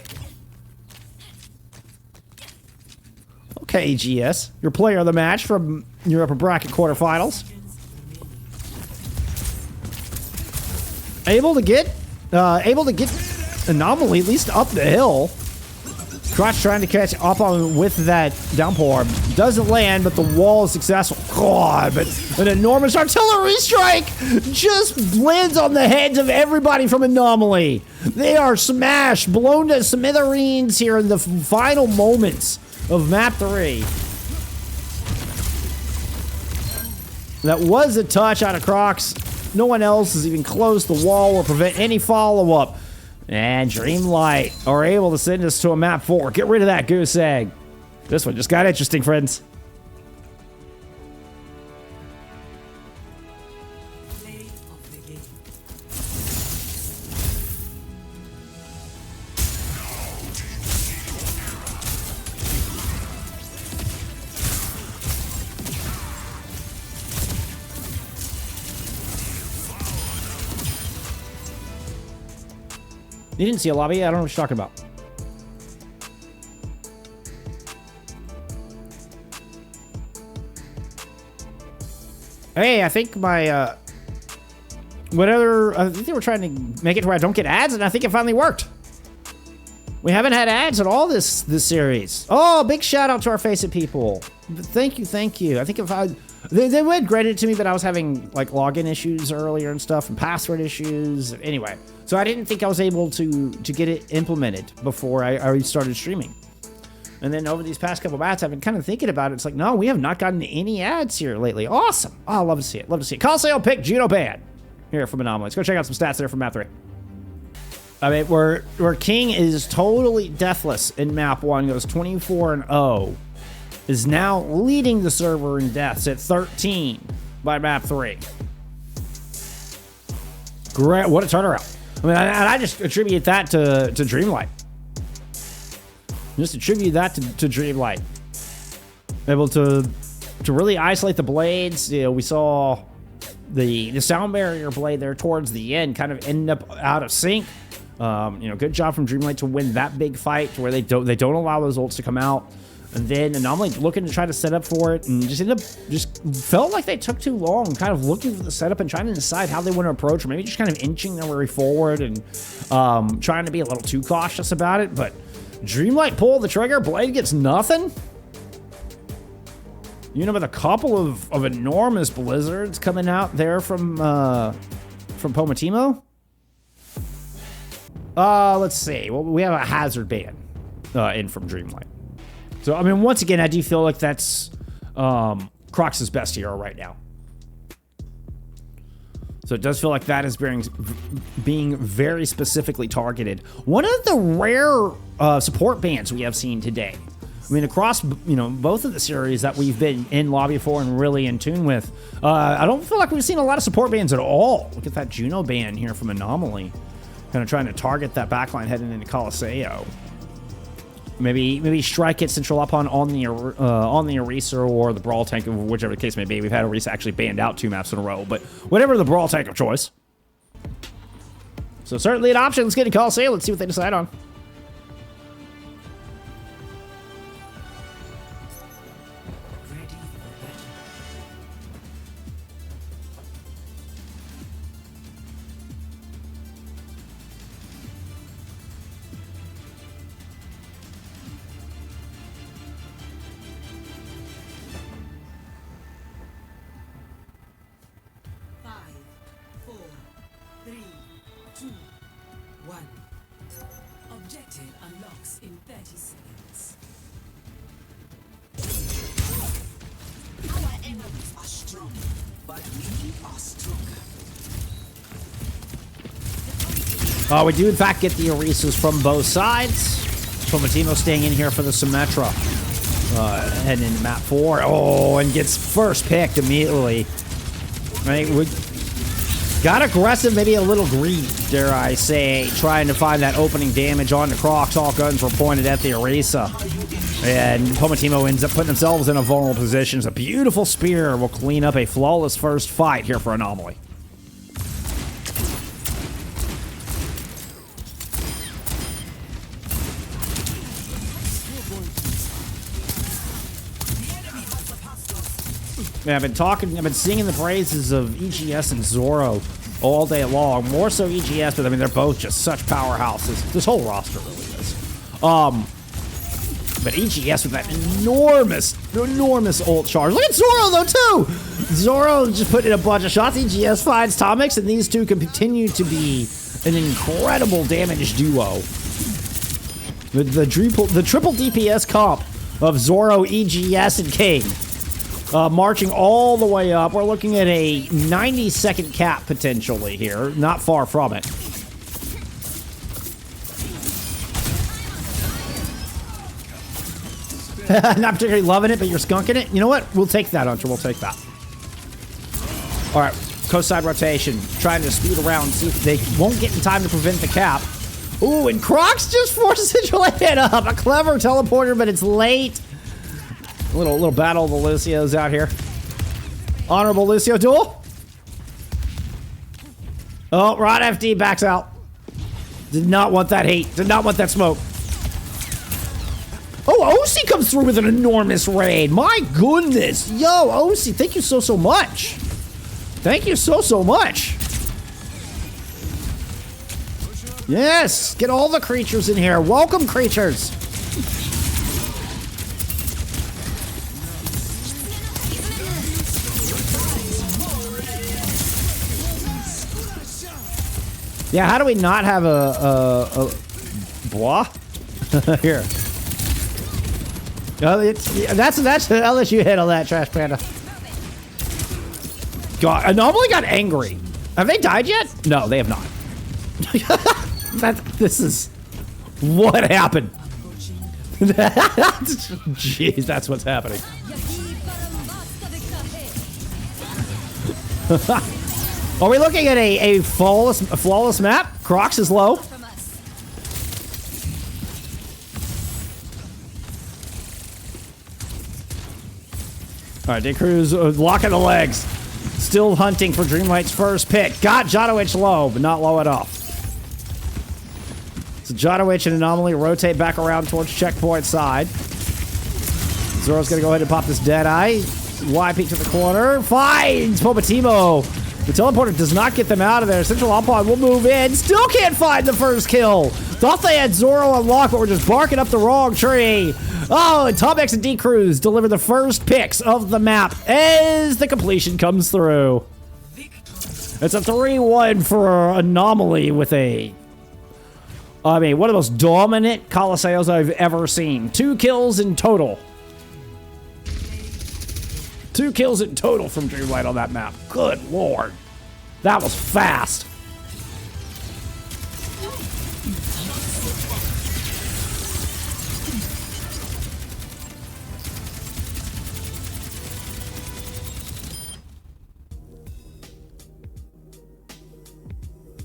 S1: Okay, EGS, your player of the match from your upper bracket quarterfinals. Able to get Anomaly at least up the hill. Crotch trying to catch up on with that downpour. Doesn't land, but the wall is successful. God, but an enormous artillery strike just lands on the heads of everybody from Anomaly. They are smashed, blown to smithereens here in the final moments of map 3. That was a touch out of Crocs. No one else is even close to the wall or prevent any follow-up. And Dreamlight are able to send us to a map 4. Get rid of that goose egg. This one just got interesting, friends.
S2: Play of the game.
S1: You didn't see a lobby? I don't know what you're talking about. Hey, I think my, I think they were trying to make it to where I don't get ads, and I think it finally worked. We haven't had ads at all this series. Oh, big shout out to our FACEIT people. Thank you, thank you. I think if they would grant it to me, but I was having like login issues earlier and stuff, and password issues. Anyway, so I didn't think I was able to get it implemented before I started streaming. And then over these past couple of ads, I've been kind of thinking about it. It's like, no, we have not gotten any ads here lately. Awesome. Oh, I love to see it. Love to see it. Colosseo pick Judo Band here from Anomaly. Let's go check out some stats there from map 3. I mean, where King is totally deathless in map 1, goes 24-0, is now leading the server in deaths at 13 by map 3. Great. What a turnaround. I mean, I just attribute that to Dreamlight. Just attribute that to Dreamlight. Able to to really isolate the blades. You know, we saw the sound barrier blade there towards the end kind of end up out of sync. You know, good job from Dreamlight to win that big fight to where they don't allow those ults to come out. And then Anomaly looking to try to set up for it, and just felt like they took too long, kind of looking for the setup and trying to decide how they want to approach, or maybe just kind of inching their way forward and trying to be a little too cautious about it. But Dreamlight pulled the trigger, Blade gets nothing. You know, with a couple of enormous blizzards coming out there from Pomatimo. Let's see. Well, we have a hazard ban in from Dreamlight. So, I mean, once again, I do feel like that's Crocs' best hero right now. So it does feel like that is being very specifically targeted. One of the rare support bans we have seen today. I mean, across, you know, both of the series that we've been in lobby for and really in tune with, I don't feel like we've seen a lot of support bans at all. Look at that Juno ban here from Anomaly. Kind of trying to target that backline heading into Colosseo. Maybe strike it central up on the Eraser or the Brawl Tank, whichever the case may be. We've had Eraser actually banned out 2 maps in a row, but whatever the Brawl Tank of choice. So certainly an option. Let's get to Colosseo. Let's see what they decide on.
S2: Objective unlocks in 30 seconds.
S3: Our enemies are strong, but we are stronger.
S1: We do in fact get the Erisas from both sides. Pomatimo staying in here for the Symmetra. Heading into map 4. Oh, and gets first picked immediately. Right, we got aggressive, maybe a little greedy, dare I say, trying to find that opening damage on the Crocs. All guns were pointed at the Orisa. And Pomatimo ends up putting themselves in a vulnerable position. A beautiful spear will clean up a flawless first fight here for Anomaly. Yeah, I've been singing the praises of EGS and Zoro all day long. More so EGS, but I mean, they're both just such powerhouses. This whole roster really is. But EGS with that enormous ult charge. Look at Zoro, though, too! Zoro just put in a bunch of shots. EGS finds Tomix, and these two can continue to be an incredible damage duo. The triple DPS comp of Zoro, EGS, and King. Marching all the way up. We're looking at a 90-second cap potentially here. Not far from it. Not particularly loving it, but you're skunking it. You know what? We'll take that, Hunter. We'll take that. All right. Coast side rotation. Trying to speed around. See if they won't get in time to prevent the cap. Ooh, and Crocs just forces it to head up. A clever teleporter, but it's late. A little battle of the Lucios out here. Honorable Lucio duel. Oh, Rod FD backs out. Did not want that hate. Did not want that smoke. Oh, OC comes through with an enormous raid. My goodness. Yo, OC, thank you so much. Thank you so much. Yes, get all the creatures in here. Welcome, creatures. Yeah, how do we not have a blah? Here. Oh, that's I'll let you hit on that, Trash Panda. God, Anomaly got angry. Have they died yet? No, they have not. This is what happened. Jeez, that's what's happening. Are we looking at a flawless map? Crocs is low. right, D-Cruz locking the legs. Still hunting for Dreamlight's first pick. Got Jotowich low, but not low enough. So Jotowich and Anomaly rotate back around towards checkpoint side. Zoro's gonna go ahead and pop this Deadeye. Y peek to the corner. Finds Pomatimo. The teleporter does not get them out of there. Central Alpine will move in. Still can't find the first kill. Thought they had Zoro unlocked, but we're just barking up the wrong tree. Oh, and Tom X and D-Cruz deliver the first picks of the map as the completion comes through. It's a 3-1 for Anomaly with one of the most dominant Colosseos I've ever seen. 2 kills in total. 2 kills in total from Dreamlight on that map. Good lord. That was fast.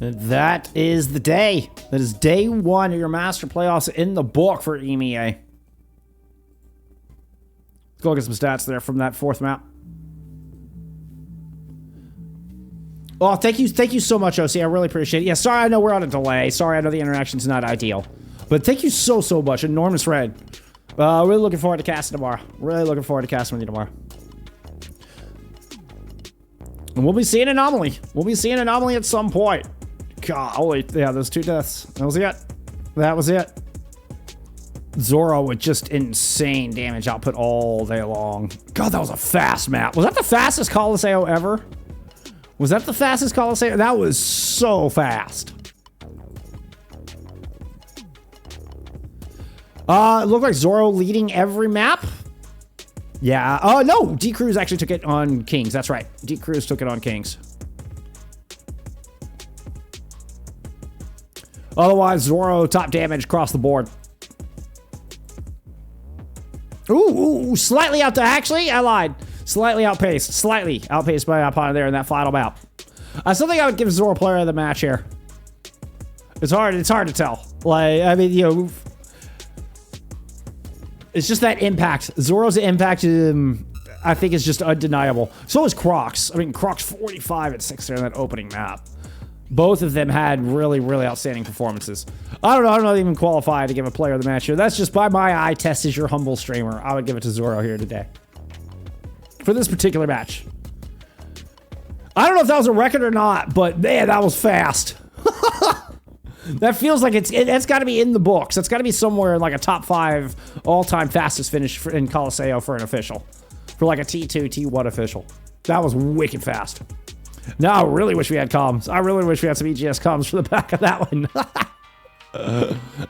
S1: And that is the day. That is day 1 of your Master Playoffs in the book for EMEA. Let's go look at some stats there from that 4th map. Oh, thank you so much, OC. I really appreciate it. Yeah, sorry, I know we're on a delay. Sorry, I know the interaction's not ideal. But thank you so much. Enormous Red. Really looking forward to casting tomorrow. Really looking forward to casting with you tomorrow. And we'll be seeing Anomaly. We'll be seeing Anomaly at some point. Golly, yeah, those 2 deaths. That was it. That was it. Zoro with just insane damage output all day long. God, that was a fast map. Was that the fastest Colosseo ever? Was that the fastest Colosseo? That was so fast. It looked like Zoro leading every map. Yeah. Oh, no. D-Cruz actually took it on Kings. That's right. D-Cruz took it on Kings. Otherwise, Zoro top damage across the board. Ooh, slightly out to... Actually, I lied. Slightly outpaced. Slightly outpaced by opponent there in that final map. I still think I would give Zoro player of the match here. It's hard to tell. Like, I mean, you know... It's just that impact. Zoro's impact, I think, is just undeniable. So is Crocs. I mean, Crocs 45 at 6 there in that opening map. Both of them had really outstanding performances. I don't know even qualify to give a player of the match here. That's just by my eye test as your humble streamer. I would give it to Zoro here today. For this particular match. I don't know if that was a record or not, but man, that was fast. That feels like it's got to be in the books. It's got to be somewhere in like a top 5 all-time fastest finish in Colosseo for an official. For like a T2, T1 official. That was wicked fast. Now I really wish we had comms. I really wish we had some EGS comms for the back of that one.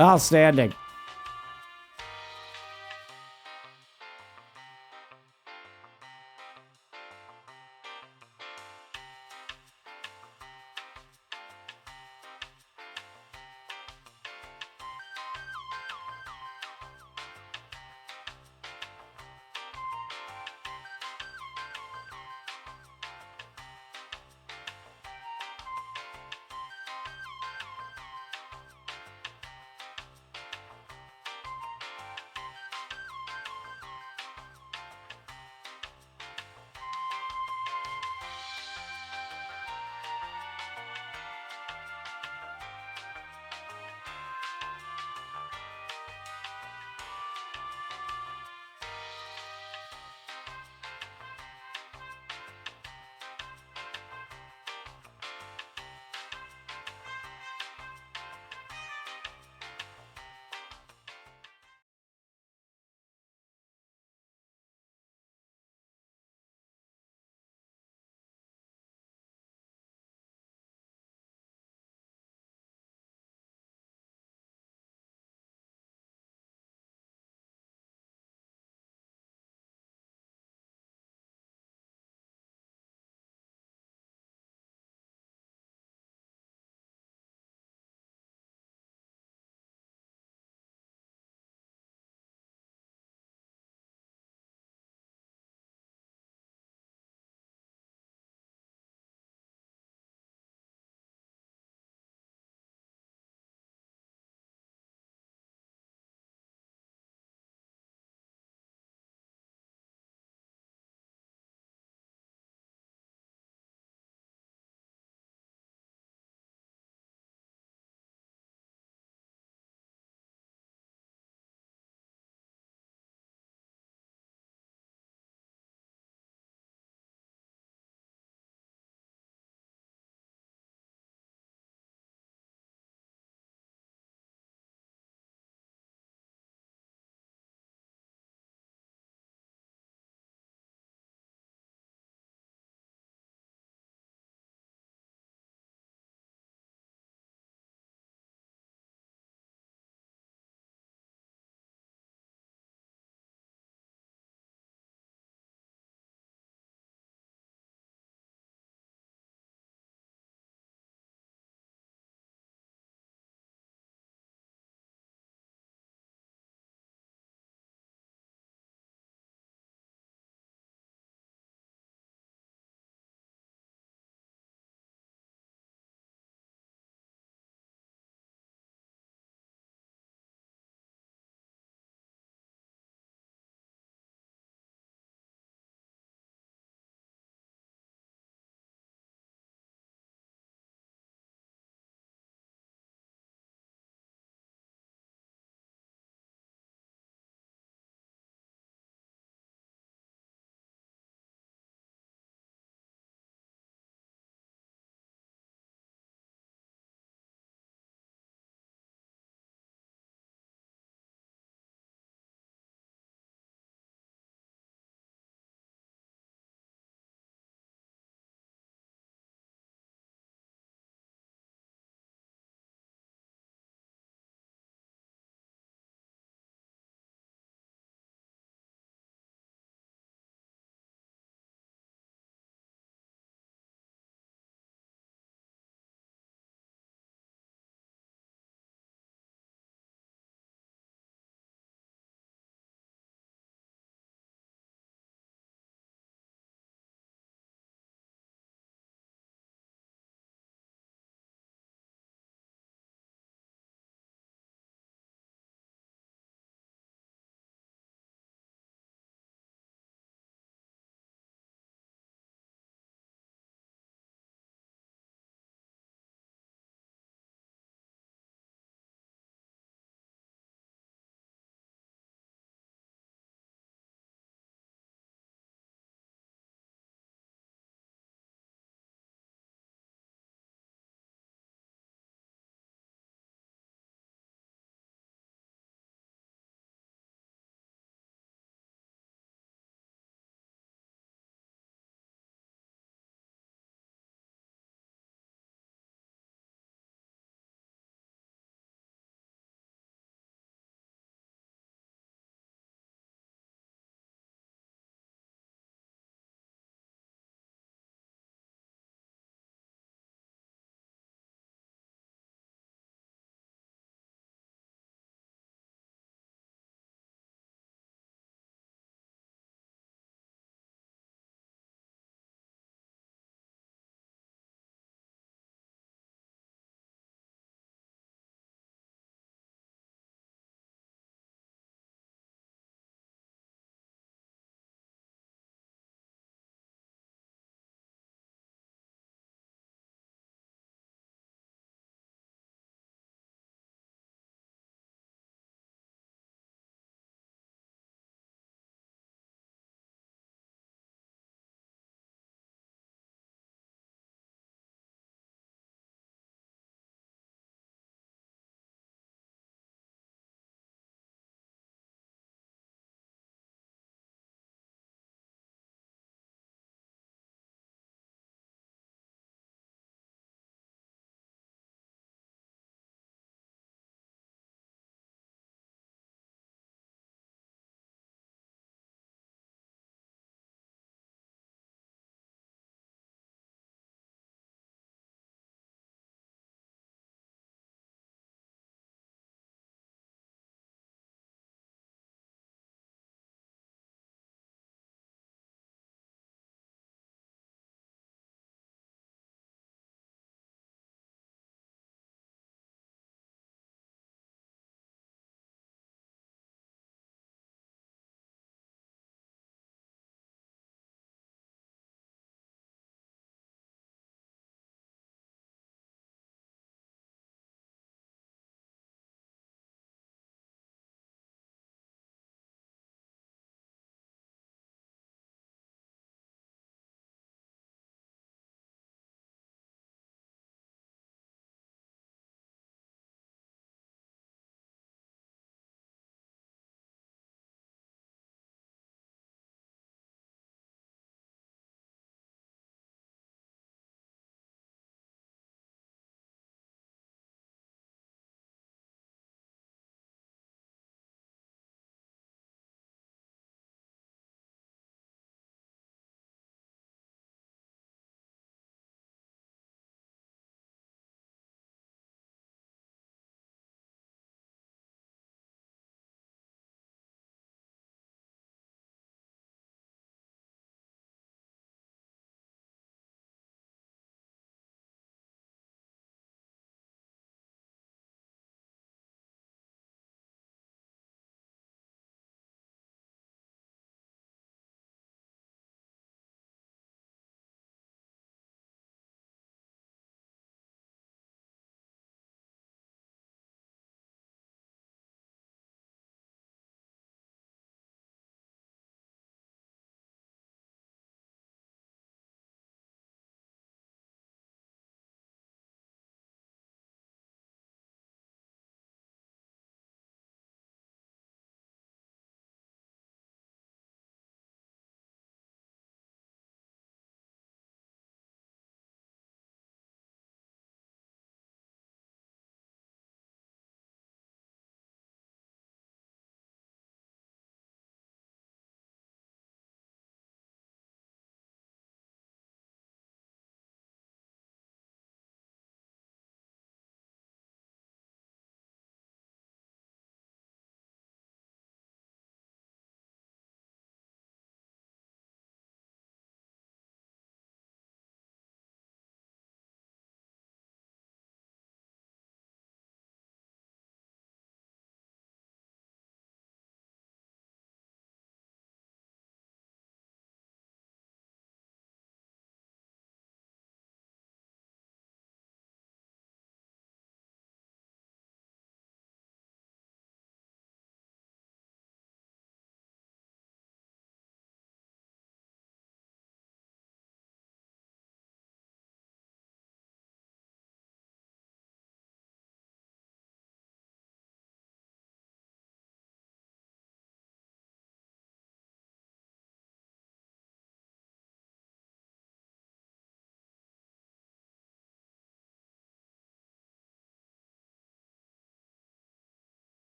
S1: Outstanding.